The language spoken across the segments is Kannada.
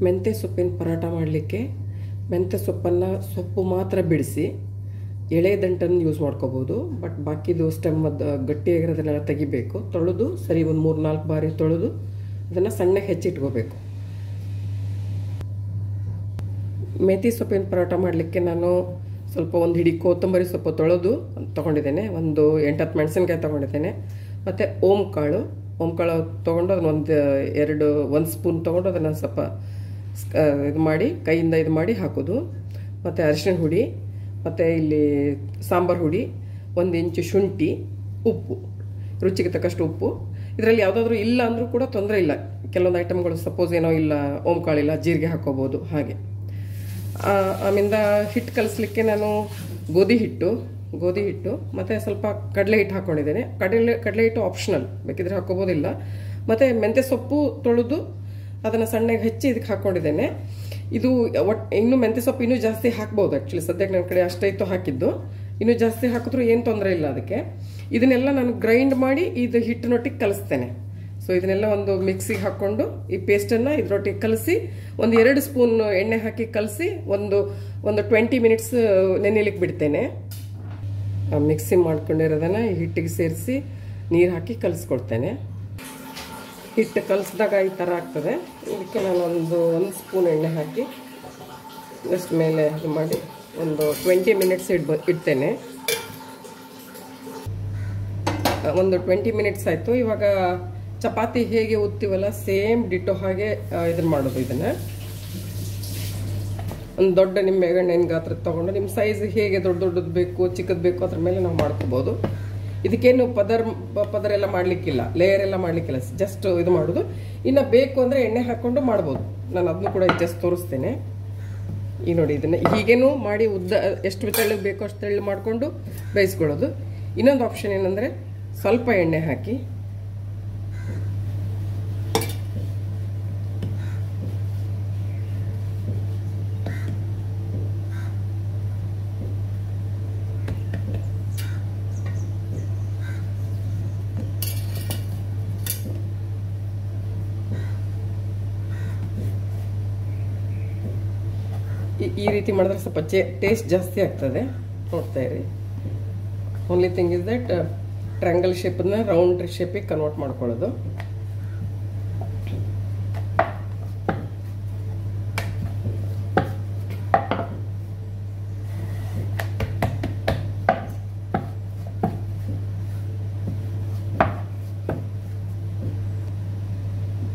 ಮೆಂತ್ಯ ಸೊಪ್ಪಿನ ಪರಾಟ ಮಾಡಲಿಕ್ಕೆ ಮೆಂತ್ಯ ಸೊಪ್ಪನ್ನು ಸೊಪ್ಪು ಮಾತ್ರ ಬಿಡಿಸಿ ಎಳೆ ದಂಟನ್ನು ಯೂಸ್ ಮಾಡ್ಕೋಬೋದು. ಬಟ್ ಬಾಕಿದು ಸ್ಟೆಮ್ ಗಟ್ಟಿಯಾಗಿರೋದನ್ನೆಲ್ಲ ತೆಗಿಬೇಕು. ತೊಳೆದು ಸರಿ ಒಂದು 3-4 ಬಾರಿ ತೊಳೆದು ಅದನ್ನು ಸಣ್ಣಗೆ ಹೆಚ್ಚಿಟ್ಕೋಬೇಕು. ಮೆಂತ್ಯ ಸೊಪ್ಪಿನ ಪರಾಟ ಮಾಡಲಿಕ್ಕೆ ನಾನು ಸ್ವಲ್ಪ ಒಂದು ಹಿಡಿ ಕೊತ್ತಂಬರಿ ಸೊಪ್ಪು ತೊಳೆದು ತೊಗೊಂಡಿದ್ದೇನೆ. ಒಂದು 8-10 ಮೆಣಸಿನ್ಕಾಯಿ ತೊಗೊಂಡಿದ್ದೇನೆ. ಮತ್ತು ಓಂ ಕಾಳು ತೊಗೊಂಡು ಅದನ್ನ ಒಂದು ಸ್ಪೂನ್ ತೊಗೊಂಡು ಅದನ್ನು ಸ್ವಲ್ಪ ಇದು ಮಾಡಿ ಕೈಯಿಂದ ಇದು ಮಾಡಿ ಹಾಕೋದು. ಮತ್ತು ಅರಿಶಿಣ ಹುಡಿ, ಮತ್ತು ಇಲ್ಲಿ ಸಾಂಬಾರು ಹುಡಿ, 1 ಇಂಚು ಶುಂಠಿ, ಉಪ್ಪು, ರುಚಿಗೆ ತಕ್ಕಷ್ಟು ಉಪ್ಪು. ಇದರಲ್ಲಿ ಯಾವುದಾದ್ರೂ ಇಲ್ಲ ಅಂದರೂ ಕೂಡ ತೊಂದರೆ ಇಲ್ಲ. ಕೆಲವೊಂದು ಐಟಮ್ಗಳು ಸಪೋಸ್ ಏನೋ ಇಲ್ಲ, ಓಂ ಕಾಳಿಲ್ಲ, ಜೀರಿಗೆ ಹಾಕೋಬೋದು. ಹಾಗೆ ಆಮೇಲೆ ಹಿಟ್ಟು ಕಲಿಸ್ಲಿಕ್ಕೆ ನಾನು ಗೋಧಿ ಹಿಟ್ಟು ಮತ್ತು ಸ್ವಲ್ಪ ಕಡಲೆ ಹಿಟ್ಟು ಹಾಕ್ಕೊಂಡಿದ್ದೇನೆ. ಕಡಲೆ ಹಿಟ್ಟು ಆಪ್ಷನಲ್, ಬೇಕಿದ್ರೆ ಹಾಕೋಬೋದಿಲ್ಲ. ಮತ್ತು ಮೆಂತ್ಯ ಸೊಪ್ಪು ತೊಳೆದು ಅದನ್ನು ಸಣ್ಣಗೆ ಹೆಚ್ಚಿ ಇದಕ್ಕೆ ಹಾಕ್ಕೊಂಡಿದ್ದೇನೆ. ಇದು ಇನ್ನೂ ಮೆಂತ್ಯ ಸೊಪ್ಪು ಇನ್ನೂ ಜಾಸ್ತಿ ಹಾಕ್ಬೋದು. ಆ್ಯಕ್ಚುಲಿ ಸದ್ಯಕ್ಕೆ ನನ್ನ ಕಡೆ ಅಷ್ಟೇ ಇತ್ತು ಹಾಕಿದ್ದು. ಇನ್ನೂ ಜಾಸ್ತಿ ಹಾಕಿದ್ರೂ ಏನು ತೊಂದರೆ ಇಲ್ಲ ಅದಕ್ಕೆ. ಇದನ್ನೆಲ್ಲ ನಾನು ಗ್ರೈಂಡ್ ಮಾಡಿ ಇದು ಹಿಟ್ಟಿನೊಟ್ಟಿಗೆ ಕಲಿಸ್ತೇನೆ. ಸೊ ಇದನ್ನೆಲ್ಲ ಒಂದು ಮಿಕ್ಸಿಗೆ ಹಾಕ್ಕೊಂಡು ಈ ಪೇಸ್ಟನ್ನು ಇದರೊಟ್ಟಿಗೆ ಕಲಸಿ 1-2 ಸ್ಪೂನ್ ಎಣ್ಣೆ ಹಾಕಿ ಕಲಸಿ ಒಂದು 20 ಮಿನಿಟ್ಸ್ ನೆನೆಯಲಿಕ್ಕೆ ಬಿಡ್ತೇನೆ. ಮಿಕ್ಸಿ ಮಾಡ್ಕೊಂಡಿರೋದನ್ನು ಈ ಹಿಟ್ಟಿಗೆ ಸೇರಿಸಿ ನೀರು ಹಾಕಿ ಕಲಿಸ್ಕೊಡ್ತೇನೆ. ಹಿಟ್ಟು ಕಲಿಸಿದಾಗ ಈ ಥರ ಆಗ್ತದೆ. ಇದಕ್ಕೆ ನಾನು ಒಂದು ಸ್ಪೂನ್ ಎಣ್ಣೆ ಹಾಕಿ ಜಸ್ಟ್ ಮೇಲೆ ಇದು ಮಾಡಿ ಒಂದು 20 ಮಿನಿಟ್ಸ್ ಇಡ್ತೇನೆ. ಒಂದು 20 ಮಿನಿಟ್ಸ್ ಆಯಿತು. ಇವಾಗ ಚಪಾತಿ ಹೇಗೆ ಉತ್ತೀವಲ್ಲ ಸೇಮ್ ಡಿಟೋ ಹಾಗೆ ಇದನ್ನು ಮಾಡೋದು. ಇದನ್ನು ಒಂದು ದೊಡ್ಡ ನಿಂಬೆಹಣ್ಣಿನ ಗಾತ್ರ ತೊಗೊಂಡು ನಿಮ್ಮ ಸೈಜ್ ಹೇಗೆ ದೊಡ್ಡದು ಬೇಕು ಚಿಕ್ಕದು ಬೇಕು ಅದ್ರ ಮೇಲೆ ನಾವು ಮಾಡ್ಕೋಬೋದು. ಇದಕ್ಕೇನು ಪದರ ಎಲ್ಲ ಮಾಡಲಿಕ್ಕಿಲ್ಲ, ಲೇಯರ್ ಎಲ್ಲ ಮಾಡಲಿಕ್ಕಿಲ್ಲ, ಜಸ್ಟ್ ಇದು ಮಾಡೋದು. ಇನ್ನು ಬೇಕು ಅಂದರೆ ಎಣ್ಣೆ ಹಾಕ್ಕೊಂಡು ಮಾಡ್ಬೋದು. ನಾನು ಅದನ್ನು ಕೂಡ ಜಸ್ಟ್ ತೋರಿಸ್ತೇನೆ. ಈಗ ನೋಡಿ, ಇದನ್ನು ಹೀಗೇನು ಮಾಡಿ ಉದ್ದ ಎಷ್ಟು ತೆಳ್ಳಗೆ ಬೇಕೋ ಅಷ್ಟು ತೆಳ್ಳು ಮಾಡಿಕೊಂಡು ಬೇಯಿಸ್ಕೊಳ್ಳೋದು. ಇನ್ನೊಂದು ಆಪ್ಷನ್ ಏನಂದರೆ ಸ್ವಲ್ಪ ಎಣ್ಣೆ ಹಾಕಿ ಈ ರೀತಿ ಮಾಡಿದ್ರೆ ಸ್ವಲ್ಪ ಟೇಸ್ಟ್ ಜಾಸ್ತಿ ಆಗ್ತದೆ. ನೋಡ್ತಾ ಇರಿ. Only thing is that triangle ಶೇಪನ್ನ ರೌಂಡ್ ಶೇಪಿಗೆ ಕನ್ವರ್ಟ್ ಮಾಡ್ಕೊಳ್ಳೋದು.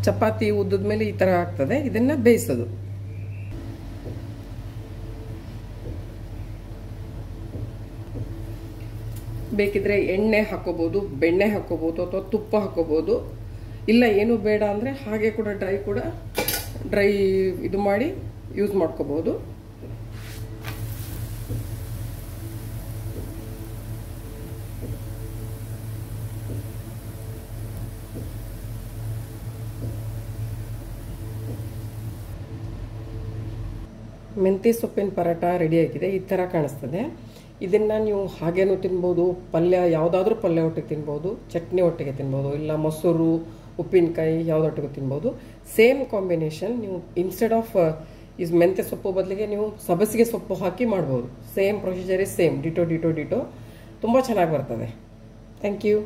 ಚಪಾತಿ ಉದ್ದದ ಮೇಲೆ ಈ ಥರ ಆಗ್ತದೆ. ಇದನ್ನು ಬೇಯಿಸೋದು. ಬೇಕಿದ್ರೆ ಎಣ್ಣೆ ಹಾಕೋಬೋದು, ಬೆಣ್ಣೆ ಹಾಕೋಬೋದು, ಅಥವಾ ತುಪ್ಪ ಹಾಕೋಬೋದು. ಇಲ್ಲ ಏನು ಬೇಡ ಅಂದರೆ ಹಾಗೆ ಕೂಡ ಡ್ರೈ ಇದು ಮಾಡಿ ಯೂಸ್ ಮಾಡ್ಕೋಬೋದು. ಮೆಂತ್ಯ ಸೊಪ್ಪಿನ ಪರಾಟ ರೆಡಿಯಾಗಿದೆ. ಈ ಥರ ಕಾಣಿಸ್ತದೆ. ಇದನ್ನು ನೀವು ಹಾಗೇನೂ ತಿನ್ಬೋದು, ಪಲ್ಯ ಯಾವುದಾದ್ರೂ ಪಲ್ಯ ಒಟ್ಟಿಗೆ ತಿನ್ಬೋದು, ಚಟ್ನಿ ಒಟ್ಟಿಗೆ ತಿನ್ಬೋದು, ಇಲ್ಲ ಮೊಸರು ಉಪ್ಪಿನಕಾಯಿ ಯಾವುದೊಟ್ಟಿಗೆ ತಿನ್ಬೋದು. Same combination. ನೀವು ಇನ್ಸ್ಟೆಡ್ ಆಫ್ ಮೆಂತ್ಯ ಸೊಪ್ಪು ಬದಲಿಗೆ ನೀವು ಸಬಸಿಗೆ ಸೊಪ್ಪು ಹಾಕಿ ಮಾಡ್ಬೋದು. Same procedure is same. Ditto ತುಂಬ ಚೆನ್ನಾಗಿ ಬರ್ತದೆ. Thank you.